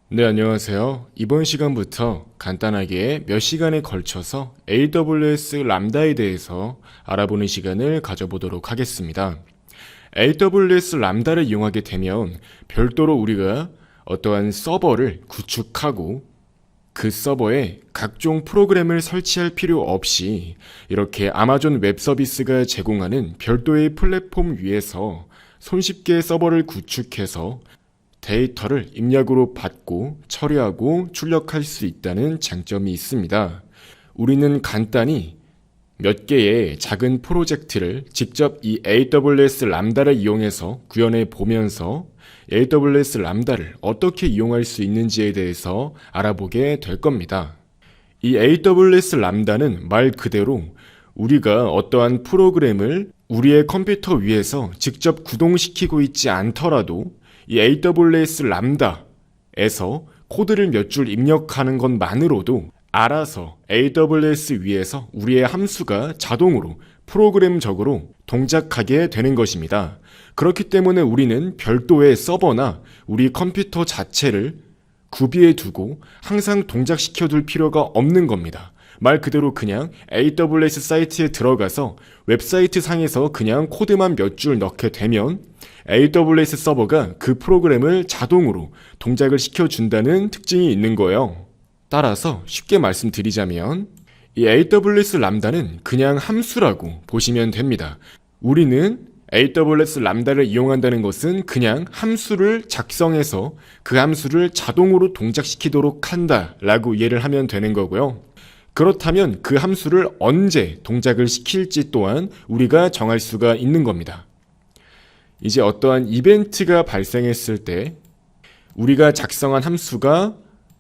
네, 안녕하세요. 이번 시간부터 간단하게 몇 시간에 걸쳐서 AWS 람다에 대해서 알아보는 시간을 가져보도록 하겠습니다. AWS 람다를 이용하게 되면 별도로 우리가 어떠한 서버를 구축하고 그 서버에 각종 프로그램을 설치할 필요 없이 이렇게 아마존 웹 서비스가 제공하는 별도의 플랫폼 위에서 손쉽게 서버를 구축해서 데이터를 입력으로 받고 처리하고 출력할 수 있다는 장점이 있습니다. 우리는 간단히 몇 개의 작은 프로젝트를 직접 이 AWS 람다를 이용해서 구현해 보면서 AWS 람다를 어떻게 이용할 수 있는지에 대해서 알아보게 될 겁니다. 이 AWS 람다는 말 그대로 우리가 어떠한 프로그램을 우리의 컴퓨터 위에서 직접 구동시키고 있지 않더라도 이 AWS 람다에서 코드를 몇 줄 입력하는 것만으로도 알아서 AWS 위에서 우리의 함수가 자동으로 프로그램적으로 동작하게 되는 것입니다. 그렇기 때문에 우리는 별도의 서버나 우리 컴퓨터 자체를 구비해 두고 항상 동작시켜 둘 필요가 없는 겁니다. 말 그대로 그냥 AWS 사이트에 들어가서 웹사이트 상에서 그냥 코드만 몇 줄 넣게 되면 AWS 서버가 그 프로그램을 자동으로 동작을 시켜준다는 특징이 있는 거예요. 따라서 쉽게 말씀드리자면 이 AWS 람다는 그냥 함수라고 보시면 됩니다. 우리는 AWS 람다를 이용한다는 것은 그냥 함수를 작성해서 그 함수를 자동으로 동작시키도록 한다라고 이해를 하면 되는 거고요. 그렇다면 그 함수를 언제 동작을 시킬지 또한 우리가 정할 수가 있는 겁니다. 이제 어떠한 이벤트가 발생했을 때 우리가 작성한 함수가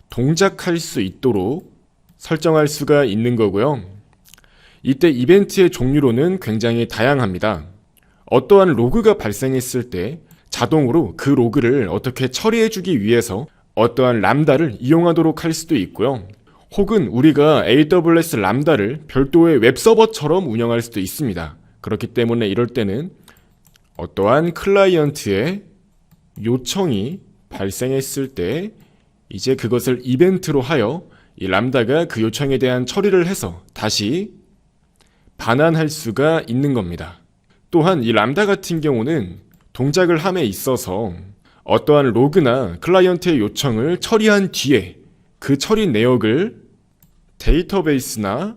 동작할 수 있도록 설정할 수가 있는 거고요. 이때 이벤트의 종류로는 굉장히 다양합니다. 어떠한 로그가 발생했을 때 자동으로 그 로그를 어떻게 처리해주기 위해서 어떠한 람다를 이용하도록 할 수도 있고요. 혹은 우리가 AWS 람다를 별도의 웹서버처럼 운영할 수도 있습니다. 그렇기 때문에 이럴 때는 어떠한 클라이언트의 요청이 발생했을 때 이제 그것을 이벤트로 하여 이 람다가 그 요청에 대한 처리를 해서 다시 반환할 수가 있는 겁니다. 또한 이 람다 같은 경우는 동작을 함에 있어서 어떠한 로그나 클라이언트의 요청을 처리한 뒤에 그 처리 내역을 데이터베이스나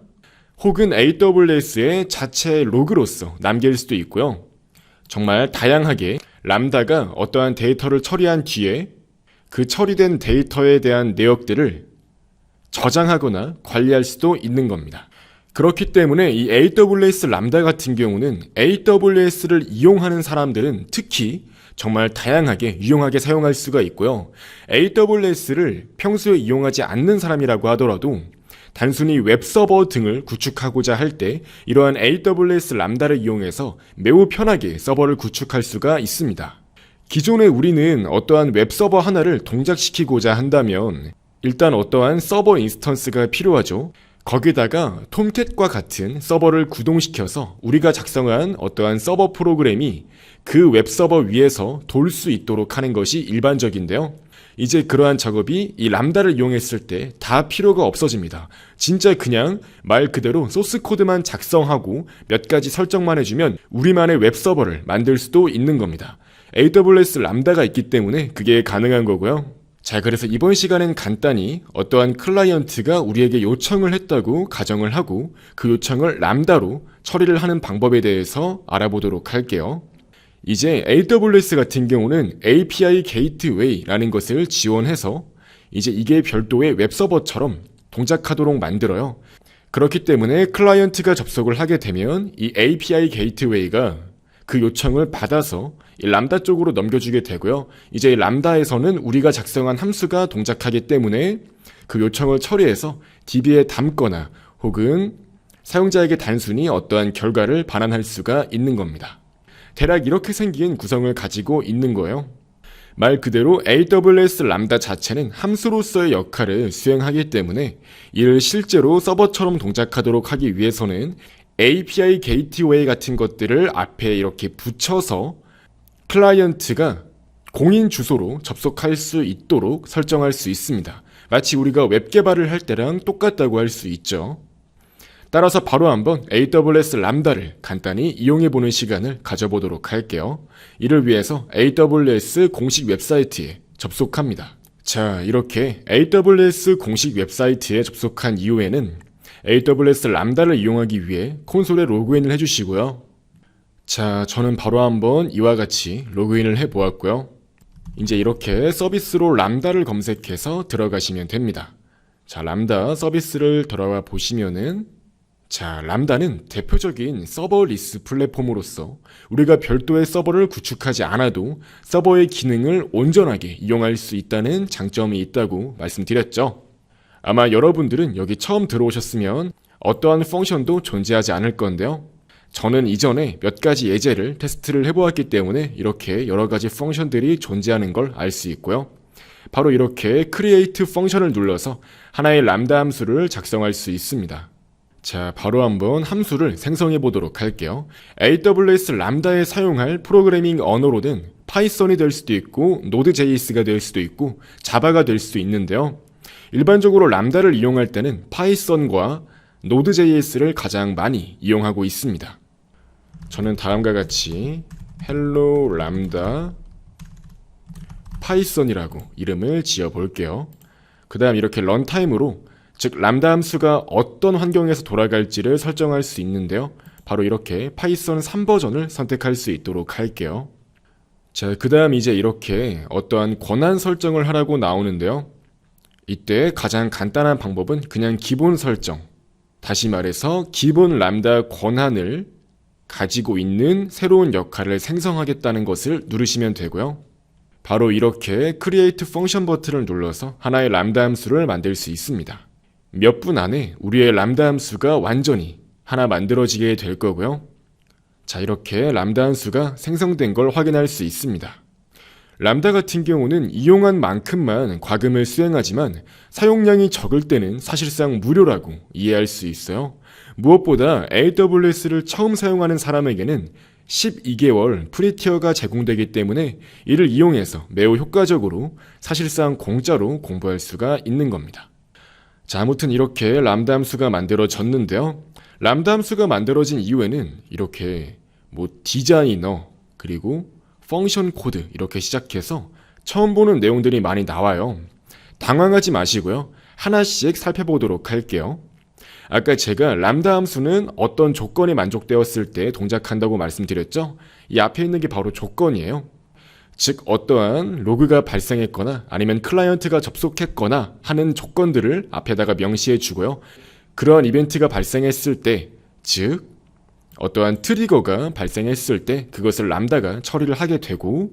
혹은 AWS의 자체 로그로서 남길 수도 있고요. 정말 다양하게 람다가 어떠한 데이터를 처리한 뒤에 그 처리된 데이터에 대한 내역들을 저장하거나 관리할 수도 있는 겁니다. 그렇기 때문에 이 AWS 람다 같은 경우는 AWS를 이용하는 사람들은 특히 정말 다양하게 유용하게 사용할 수가 있고요. AWS를 평소에 이용하지 않는 사람이라고 하더라도 단순히 웹서버 등을 구축하고자 할 때 이러한 AWS 람다를 이용해서 매우 편하게 서버를 구축할 수가 있습니다. 기존에 우리는 어떠한 웹서버 하나를 동작시키고자 한다면 일단 어떠한 서버 인스턴스가 필요하죠. 거기다가 톰캣과 같은 서버를 구동시켜서 우리가 작성한 어떠한 서버 프로그램이 그 웹서버 위에서 돌 수 있도록 하는 것이 일반적인데요. 이제 그러한 작업이 이 람다를 이용했을 때 다 필요가 없어집니다. 진짜 그냥 말 그대로 소스 코드만 작성하고 몇 가지 설정만 해주면 우리만의 웹서버를 만들 수도 있는 겁니다. AWS 람다가 있기 때문에 그게 가능한 거고요. 자, 그래서 이번 시간엔 간단히 어떠한 클라이언트가 우리에게 요청을 했다고 가정을 하고 그 요청을 람다로 처리를 하는 방법에 대해서 알아보도록 할게요. 이제 AWS 같은 경우는 API 게이트웨이라는 것을 지원해서 이제 이게 별도의 웹서버처럼 동작하도록 만들어요. 그렇기 때문에 클라이언트가 접속을 하게 되면 이 API 게이트웨이가 그 요청을 받아서 이 람다 쪽으로 넘겨주게 되고요. 이제 이 람다에서는 우리가 작성한 함수가 동작하기 때문에 그 요청을 처리해서 DB에 담거나 혹은 사용자에게 단순히 어떠한 결과를 반환할 수가 있는 겁니다. 대략 이렇게 생긴 구성을 가지고 있는 거예요. 말 그대로 AWS 람다 자체는 함수로서의 역할을 수행하기 때문에 이를 실제로 서버처럼 동작하도록 하기 위해서는 API 게이트웨이 같은 것들을 앞에 이렇게 붙여서 클라이언트가 공인 주소로 접속할 수 있도록 설정할 수 있습니다. 마치 우리가 웹 개발을 할 때랑 똑같다고 할 수 있죠. 따라서 바로 한번 AWS 람다를 간단히 이용해보는 시간을 가져보도록 할게요. 이를 위해서 AWS 공식 웹사이트에 접속합니다. 자, 이렇게 AWS 공식 웹사이트에 접속한 이후에는 AWS 람다를 이용하기 위해 콘솔에 로그인을 해주시고요. 자, 저는 바로 한번 이와 같이 로그인을 해보았고요. 이제 이렇게 서비스로 람다를 검색해서 들어가시면 됩니다. 자, 람다 서비스를 들어가 보시면은 자, 람다는 대표적인 서버리스 플랫폼으로서 우리가 별도의 서버를 구축하지 않아도 서버의 기능을 온전하게 이용할 수 있다는 장점이 있다고 말씀드렸죠. 아마 여러분들은 여기 처음 들어오셨으면 어떠한 펑션도 존재하지 않을 건데요. 저는 이전에 몇 가지 예제를 테스트를 해보았기 때문에 이렇게 여러 가지 펑션들이 존재하는 걸 알 수 있고요. 바로 이렇게 create 펑션을 눌러서 하나의 람다 함수를 작성할 수 있습니다. 자, 바로 한번 함수를 생성해 보도록 할게요. AWS 람다에 사용할 프로그래밍 언어로는 파이썬이 될 수도 있고 노드.js가 될 수도 있고 자바가 될 수도 있는데요. 일반적으로 람다를 이용할 때는 파이썬과 노드.js를 가장 많이 이용하고 있습니다. 저는 다음과 같이 hello 람다 파이썬이라고 이름을 지어 볼게요. 그 다음 이렇게 런타임으로 즉 람다 함수가 어떤 환경에서 돌아갈지를 설정할 수 있는데요. 바로 이렇게 파이썬 3버전을 선택할 수 있도록 할게요. 자, 그 다음 이제 이렇게 어떠한 권한 설정을 하라고 나오는데요. 이때 가장 간단한 방법은 그냥 기본 설정, 다시 말해서 기본 람다 권한을 가지고 있는 새로운 역할을 생성하겠다는 것을 누르시면 되고요. 바로 이렇게 create function 버튼을 눌러서 하나의 람다 함수를 만들 수 있습니다. 몇 분 안에 우리의 람다 함수가 완전히 하나 만들어지게 될 거고요. 자, 이렇게 람다 함수가 생성된 걸 확인할 수 있습니다. 람다 같은 경우는 이용한 만큼만 과금을 수행하지만 사용량이 적을 때는 사실상 무료라고 이해할 수 있어요. 무엇보다 AWS를 처음 사용하는 사람에게는 12개월 프리티어가 제공되기 때문에 이를 이용해서 매우 효과적으로 사실상 공짜로 공부할 수가 있는 겁니다. 자, 아무튼 이렇게 람다 함수가 만들어졌는데요. 람다 함수가 만들어진 이후에는 이렇게 디자이너 그리고 펑션 코드 이렇게 시작해서 처음 보는 내용들이 많이 나와요. 당황하지 마시고요. 하나씩 살펴보도록 할게요. 아까 제가 람다 함수는 어떤 조건이 만족되었을 때 동작한다고 말씀드렸죠? 이 앞에 있는 게 바로 조건이에요. 즉 어떠한 로그가 발생했거나 아니면 클라이언트가 접속했거나 하는 조건들을 앞에다가 명시해 주고요. 그러한 이벤트가 발생했을 때, 즉 어떠한 트리거가 발생했을 때 그것을 람다가 처리를 하게 되고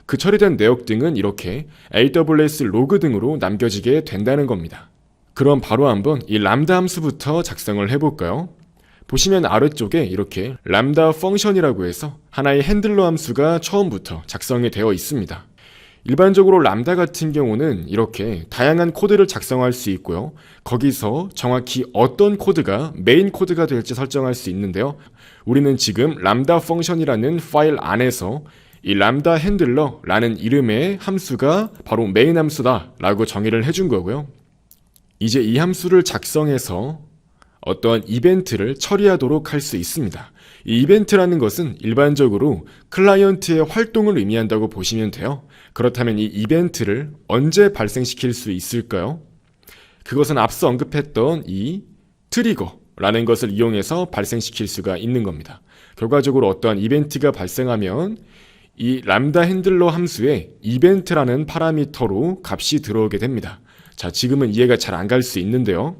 그 처리된 내역 등은 이렇게 AWS 로그 등으로 남겨지게 된다는 겁니다. 그럼 바로 한번 이 람다 함수부터 작성을 해볼까요? 보시면 아래쪽에 이렇게 람다 펑션이라고 해서 하나의 핸들러 함수가 처음부터 작성이 되어 있습니다. 일반적으로 람다 같은 경우는 이렇게 다양한 코드를 작성할 수 있고요. 거기서 정확히 어떤 코드가 메인 코드가 될지 설정할 수 있는데요. 우리는 지금 람다 펑션이라는 파일 안에서 이 람다 핸들러라는 이름의 함수가 바로 메인 함수다 라고 정의를 해준 거고요. 이제 이 함수를 작성해서 어떠한 이벤트를 처리하도록 할 수 있습니다. 이 이벤트라는 것은 일반적으로 클라이언트의 활동을 의미한다고 보시면 돼요. 그렇다면 이 이벤트를 언제 발생시킬 수 있을까요? 그것은 앞서 언급했던 이 트리거라는 것을 이용해서 발생시킬 수가 있는 겁니다. 결과적으로 어떠한 이벤트가 발생하면 이 람다 핸들러 함수에 이벤트라는 파라미터로 값이 들어오게 됩니다. 자, 지금은 이해가 잘 안 갈 수 있는데요.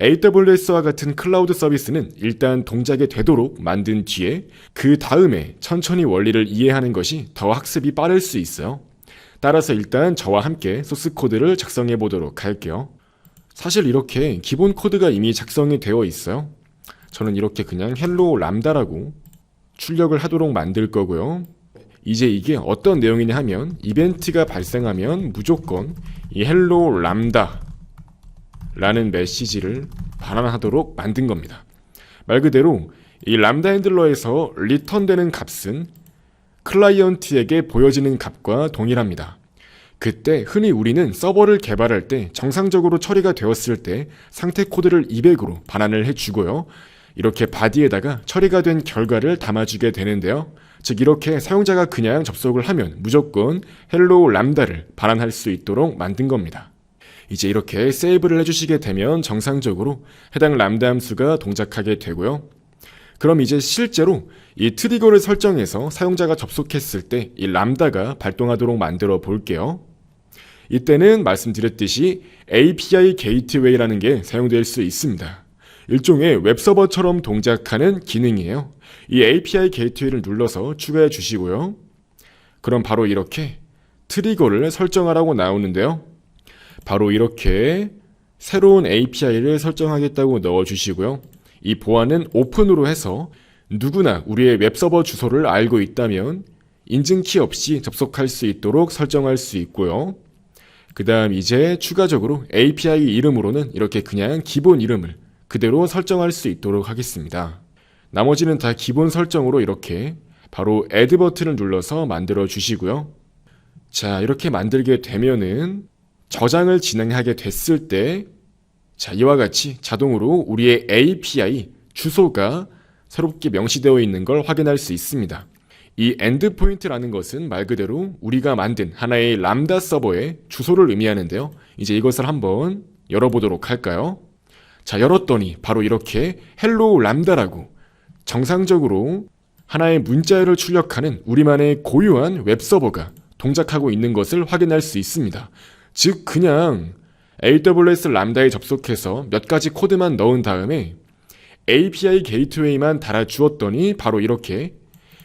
AWS와 같은 클라우드 서비스는 일단 동작이 되도록 만든 뒤에 그 다음에 천천히 원리를 이해하는 것이 더 학습이 빠를 수 있어요. 따라서 일단 저와 함께 소스 코드를 작성해 보도록 할게요. 사실 이렇게 기본 코드가 이미 작성이 되어 있어요. 저는 이렇게 그냥 헬로 람다라고 출력을 하도록 만들 거고요. 이제 이게 어떤 내용이냐 하면 이벤트가 발생하면 무조건 이 헬로 람다 라는 메시지를 반환하도록 만든 겁니다. 말 그대로 이 람다 핸들러에서 리턴되는 값은 클라이언트에게 보여지는 값과 동일합니다. 그때 흔히 우리는 서버를 개발할 때 정상적으로 처리가 되었을 때 상태 코드를 200으로 반환을 해주고요. 이렇게 바디에다가 처리가 된 결과를 담아주게 되는데요. 즉 이렇게 사용자가 그냥 접속을 하면 무조건 헬로우 람다를 반환할 수 있도록 만든 겁니다. 이제 이렇게 세이브를 해주시게 되면 정상적으로 해당 람다 함수가 동작하게 되고요. 그럼 이제 실제로 이 트리거를 설정해서 사용자가 접속했을 때 이 람다가 발동하도록 만들어 볼게요. 이때는 말씀드렸듯이 API 게이트웨이라는 게 사용될 수 있습니다. 일종의 웹서버처럼 동작하는 기능이에요. 이 API 게이트웨이를 눌러서 추가해 주시고요. 그럼 바로 이렇게 트리거를 설정하라고 나오는데요. 바로 이렇게 새로운 API를 설정하겠다고 넣어주시고요. 이 보안은 오픈으로 해서 누구나 우리의 웹서버 주소를 알고 있다면 인증키 없이 접속할 수 있도록 설정할 수 있고요. 그 다음 이제 추가적으로 API 이름으로는 이렇게 그냥 기본 이름을 그대로 설정할 수 있도록 하겠습니다. 나머지는 다 기본 설정으로 이렇게 바로 Add 버튼을 눌러서 만들어 주시고요. 자, 이렇게 만들게 되면은 저장을 진행하게 됐을 때 자, 이와 같이 자동으로 우리의 API 주소가 새롭게 명시되어 있는 걸 확인할 수 있습니다. 이 엔드포인트라는 것은 말 그대로 우리가 만든 하나의 람다 서버의 주소를 의미하는데요. 이제 이것을 한번 열어보도록 할까요? 자, 열었더니 바로 이렇게 헬로우 람다라고 정상적으로 하나의 문자열을 출력하는 우리만의 고유한 웹서버가 동작하고 있는 것을 확인할 수 있습니다. 즉 그냥 AWS 람다에 접속해서 몇 가지 코드만 넣은 다음에 API 게이트웨이만 달아주었더니 바로 이렇게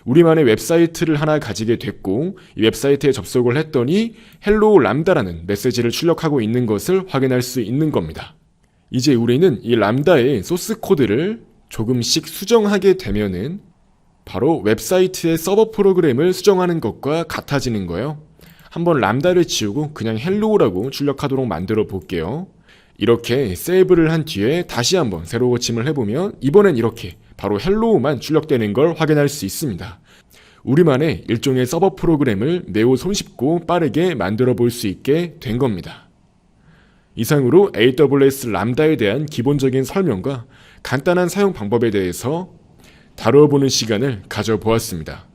우리만의 웹사이트를 하나 가지게 됐고 이 웹사이트에 접속을 했더니 헬로우 람다라는 메시지를 출력하고 있는 것을 확인할 수 있는 겁니다. 이제 우리는 이 람다의 소스 코드를 조금씩 수정하게 되면은 바로 웹사이트의 서버 프로그램을 수정하는 것과 같아지는 거예요. 한번 람다를 지우고 그냥 헬로우라고 출력하도록 만들어 볼게요. 이렇게 세이브를 한 뒤에 다시 한번 새로 고침을 해보면 이번엔 이렇게 바로 헬로우만 출력되는 걸 확인할 수 있습니다. 우리만의 일종의 서버 프로그램을 매우 손쉽고 빠르게 만들어 볼 수 있게 된 겁니다. 이상으로 AWS 람다에 대한 기본적인 설명과 간단한 사용 방법에 대해서 다루어보는 시간을 가져보았습니다.